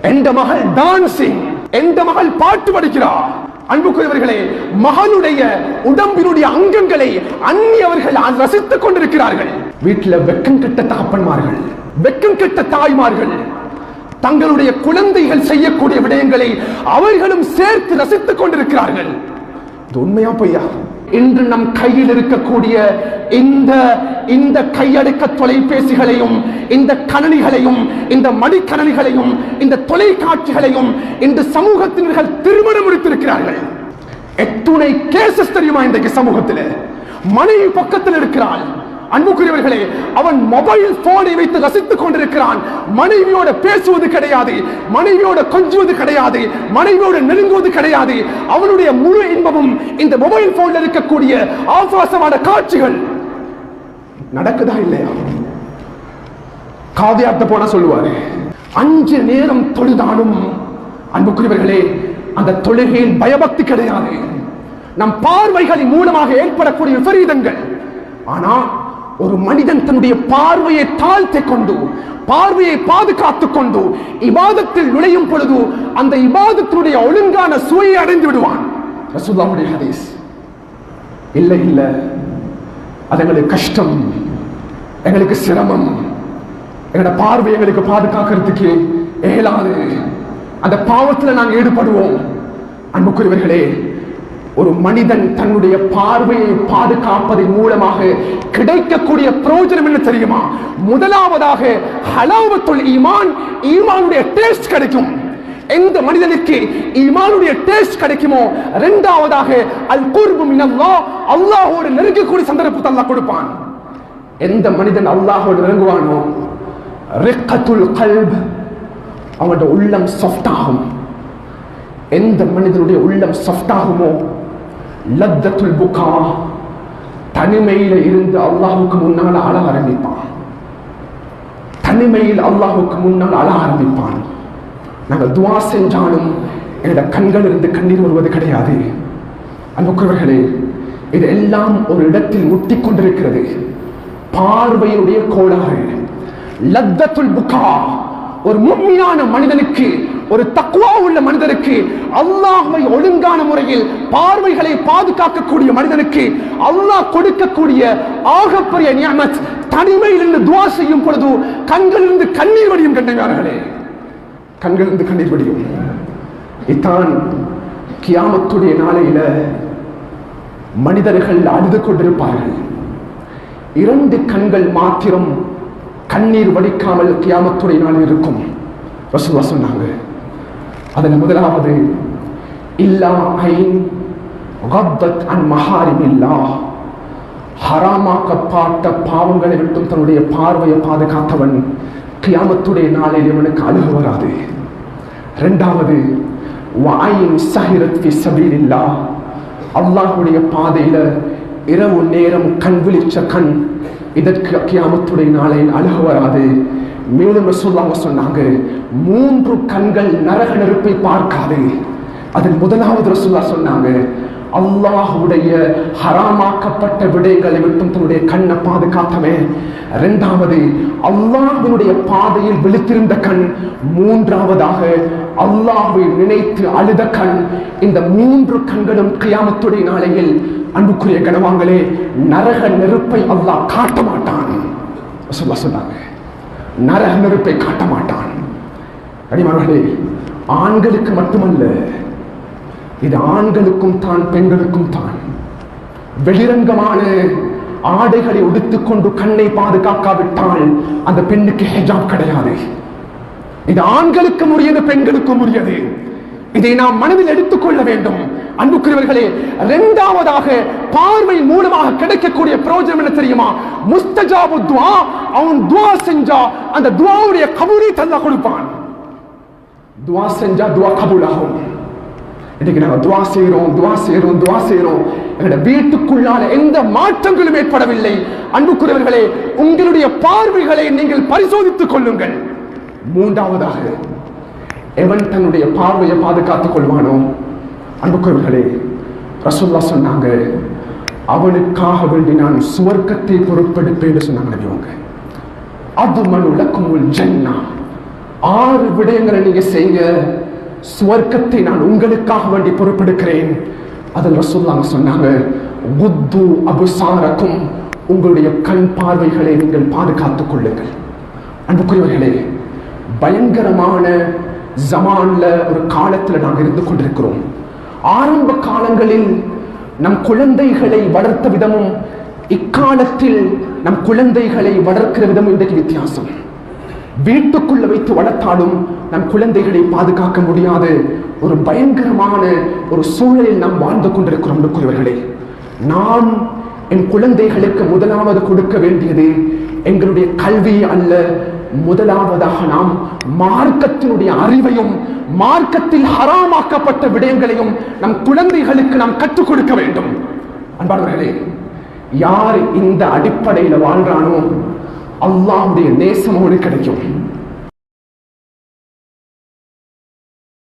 எந்த மகள் டான்சிங், எந்த மகள் பாட்டு படிக்கிறார். அன்புக்குரியவர்களே, மகனுடைய உடம்பினுடைய அங்கங்களை அந்நியவர்கள் ரசித்துக் கொண்டிருக்கிறார்கள். வீட்டில் வெக்கம் கெட்ட தகப்பன்மார்கள், வெக்கம் கெட்ட தாய்மார்கள் தங்களுடைய குழந்தைகள் செய்யக்கூடிய விடயங்களை அவர்களும் சேர்த்து ரசித்துக் கொண்டிருக்கிறார்கள். இது உண்மையா பொய்யா? இன்று நம் கையில் இருக்கக்கூடிய இந்த கையடக்க தொலைபேசிகளையும், இந்த கணனிகளையும், இந்த மடிக்கணனிகளையும், இந்த தொலைக்காட்சிகளையும் இன்று சமூகத்தினர்கள் திருமணம் முடித்திருக்கிறார்கள். எத்துணை கேசஸ் தெரியுமா இன்றைக்கு சமூகத்தில்? மனைவி பக்கத்தில் இருக்கிறாள். அன்புக்குரியவர்களே, அவன் மொபைல் போனை வைத்து ரசித்துக் கொண்டிருக்கிறான். மனைவியோட பேசுவது கிடையாது, மனைவியோட கொஞ்சுவது கிடையாது, மனைவியோட நெருங்குவது கிடையாது. அவனுடைய முழு இன்பமும் இந்த மொபைல் போன்ல இருக்கக்கூடிய ஆபாசமான காட்சிகள். நடக்குதா இல்லையா? காதியாத்த போன சொல்லுவாரு, 5 நேரம் தொழுதாலும் அன்புக்குரியவர்களே அந்த தொழுகையில் பயபக்தி கிடையாது. நம் பார்வைகளின் மூலமாக ஏற்படக்கூடிய விபரீதங்கள். ஆனா ஒரு மனிதன் தன்னுடைய பார்வையை தாழ்த்திக் கொண்டு, பார்வையை பாதுகாத்துக் கொண்டு இபாதத்தில் நுழையும் பொழுது அந்த இபாதத்தினுடைய ஒழுங்கான சுவையை அடைந்து விடுவான். ரசூலுல்லாஹ்வுடைய ஹதீஸ். இல்ல இல்ல, அது எங்களுக்கு கஷ்டம், எங்களுக்கு சிரமம், எங்களோட பார்வை எங்களுக்கு பாதுகாக்கிறதுக்கு இயலாது, அந்த பாவத்தில் நாங்கள் ஈடுபடுவோம். அன்புக்குரியவர்களே, ஒரு மனிதன் தன்னுடைய பார்வையை பாதுகாப்பதன் மூலமாக கிடைக்கக்கூடிய பிரயோஜனம் என்ன தெரியுமா? முதலாவதாக ஹலாவத்துல் ஈமான், ஈமானுடைய டேஸ்ட் கிடைக்கும். எந்த மனிதனுக்கு ஈமானுடைய டேஸ்ட் கிடைக்குமோ, இரண்டாவதாக அல் குர்பு மினல்லாஹ், அல்லாஹ்வோடு நெருங்கக்கூடிய சந்தர்ப்பத்தை அல்லாஹ் கொடுப்பான். எந்த மனிதன் அல்லாஹ்வோடு நெருங்குவானோ, ரிக்கத்துல் கல்ப், அவனுடைய உள்ளம் சாஃப்ட் ஆகும். எந்த மனிதனுடைய உள்ளம் சாஃப்ட் ஆகுமோ, லத்தத்துல் புகா, தனிமையில இருந்து அல்லாஹ்வுக்கு முன்னால் அழ ஆரம்பிப்பான். தனிமையில் அல்லாஹ்வுக்கு முன்னால் அழ ஆரம்பிப்பான். நாங்கள் துஆ செஞ்சாலும் என்னோட கண்கள் இருந்து கண்ணீர் வருவது கிடையாது. அன்புக்குரியவர்களே, இது எல்லாம் ஒரு இடத்தில் முட்டிக் கொண்டிருக்கிறது. பார்வையுடைய கோளாறு. லத்தத்துல் புகா, ஒரு முஃமினான மனிதனுக்கு, ஒரு தக்வா உள்ள மனிதனுக்கு, அல்லாஹ்வை ஒழுங்கான முறையில் பார்வைகளை பாதுகாக்கக்கூடிய மனிதனுக்கு அல்லாஹ் கொடுக்கக்கூடிய ஆகப்பெரிய நிஅமத், தனிமையில் இருந்து துஆ செய்யும் பொழுது கண்களிலிருந்து கண்ணீர் வடியும். கண்டவர்களே, கண்களிலிருந்து கண்ணீர் வடியும். இதான் கியாமத்துடைய நாளையில மனிதர்கள் அழுது கொண்டிருப்பார்கள். 2 கண்கள் மாத்திரம் கண்ணீர் வடிக்காமல் கியாமத்துடைய நாள் இருக்கும். ரசூலுல்லாஹ் சொன்னாங்க. அதில் முதலாவது, இல்லா ஐன் கத்தத் அன் மஹாரிமில்லாஹ், ஹராமாக்கப்பட்ட பாவங்களை விட்டும் தன்னுடைய பார்வையை பாதுகாத்தவன் கியாமத்துடைய நாளில் இவனுக்கு அழுக வராது. இரண்டாவது, வஐன் ஸஹிரத் ஃபி ஸபீலில்லாஹ், அல்லாஹ்வுடைய பாதையில இரவு நேரம் கண் விழிச்ச கண், இதற்கு கியாமத்துடைய நாளில் அழுக வராது. மேலும் ரசூலுல்லாஹ் சொன்னாங்க, 3 கண்கள் நரக நெருப்பை பார்க்காது. அதில் முதலாவது ரசூலுல்லாஹ் சொன்னாங்க, அல்லாஹ்வுடைய ஹராமாக்கப்பட்ட விடயங்களை விட்டும் தன்னுடைய கண்ணை பாதுகாத்தவன். இரண்டாவது, அல்லாஹ்வினுடைய பாதையில் விழித்திருந்த கண். மூன்றாவதாக அல்லாஹ்வை நினைத்து அழுத கண். இந்த 3 கண்களும் கியாமத்துடைய நாளையில் அன்புக்குரிய கனவாங்களே, நரக நெருப்பை அல்லாஹ் காட்ட மாட்டான். ரசூலுல்லாஹ் சொன்னாங்க, நரக நெருப்பை காட்ட மாட்டான். கனிமார்களே, ஆண்களுக்கு மட்டுமல்ல, இது ஆண்களுக்கும் தான் பெண்களுக்கும் தான். வெளிரங்கமான ஆடைகளை உடுத்துக்கொண்டு கண்ணை பாதுகாக்காவிட்டால் அந்த பெண்ணுக்கு ஹிஜாப் கிடையாது. இது ஆண்களுக்கும் உரியது, பெண்களுக்கும் உரியது. இதை நாம் மனதில் எடுத்துக்கொள்ள வேண்டும். அன்புக்குரியவர்களே, இரண்டாவதாக பார்வை மூலமாக கிடைக்கக்கூடிய பிரயோஜனம் என்ன தெரியுமா? முஸ்தஜாபு துஆ. அவன் துஆ செஞ்சா அந்த துஆவுடைய கபூலை அல்லாஹ் கொடுப்பான். துஆ செஞ்சா துஆ கபூலாகும். இன்னைக்கு நாங்கள் துஆ செய்கிறோம். எங்களுடைய வீட்டுக்குள்ளால எந்த மாற்றங்களும் ஏற்படவில்லை. அன்புக்குரியவர்களே, உங்களுடைய பார்வைகளை நீங்கள் பரிசோதித்துக் கொள்ளுங்கள். மூன்றாவதாக, எவன் தன்னுடைய பார்வையை பாதுகாத்துக் கொள்வானோ, அன்புக்குரியவர்களே, ரசூலுல்லாஹ் சொன்னாங்க, அவனுக்காக வேண்டி நான் சுவர்க்கத்தை பொறுப்பெடுப்பேன் என்று சொன்னாங்க. நபியவங்க அதுமனு லக்குமுல் ஜன்னா. 6 விடயங்களை நீங்க செய்யுங்க, சுவர்க்கத்தை நான் உங்களுக்காக வேண்டி பொறுப்பெடுக்கிறேன். அதில் ரசூலுல்லாஹ் சொன்னாங்க, குத்து அபுசாரக்கும், உங்களுடைய கண் பார்வைகளை நீங்கள் பாதுகாத்துக் கொள்ளுங்கள். அன்புக்குரியவர்களே, பயங்கரமான ஜமான்ல ஒரு காலத்தில் நாங்கள் இருந்து கொண்டிருக்கிறோம். ஆரம்ப காலங்களில் நம் குழந்தைகளை வளர்த்த விதமும் இக்காலத்தில் நம் குழந்தைகளை வளர்க்கிற விதமும் இன்றைக்கு வித்தியாசம். வீட்டுக்குள்ள வைத்து வளர்த்தாலும் நம் குழந்தைகளை பாதுகாக்க முடியாத ஒரு பயங்கரமான ஒரு சூழலில் நாம் வாழ்ந்து கொண்டிருக்கிறோம். அன்புக்குரியவர்களே, நாம் என் குழந்தைகளுக்கு முதலாவது கொடுக்க வேண்டியது எங்களுடைய கல்வி அல்ல, முதலாவதாக நாம் மார்க்கத்தினுடைய அறிவையும் மார்க்கத்தில் ஹராமாக்கப்பட்ட விடயங்களையும் நம் குழந்தைகளுக்கு நாம் கற்றுக் கொடுக்க வேண்டும். அன்பானவர்களே, யார் இந்த அடிப்படையில் வாழ்றானோ அல்லாஹ்வுடைய நேசமோடு கிடைக்கும்.